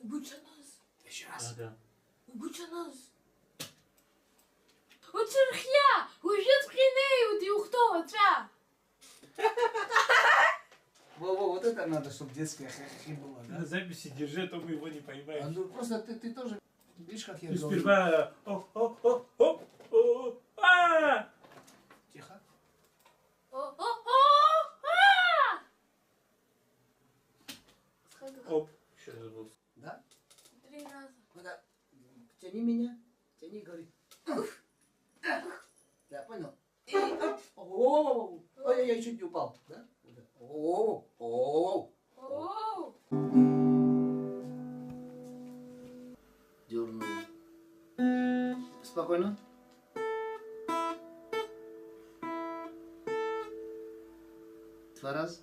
Обучаназ. Еще раз. Да. Обучаназ. Оцерхя! Уйдет хренею, ты ухто, отца! Во, вот это надо, чтобы детская хахи была, На да? записи держи, а то мы его не А, поймаем. ну просто ты тоже, видишь, как я Ты говорю. сперва... А! Тихо. Оп. Еще забыл. Да? 3 раза. Ну да. Тяни меня. Тяни, говори. Да, понял. И оп. О-о-о. Ой, я чуть не упал. Да? О-о-о. Оу! Дернул. Спокойно. Два раза.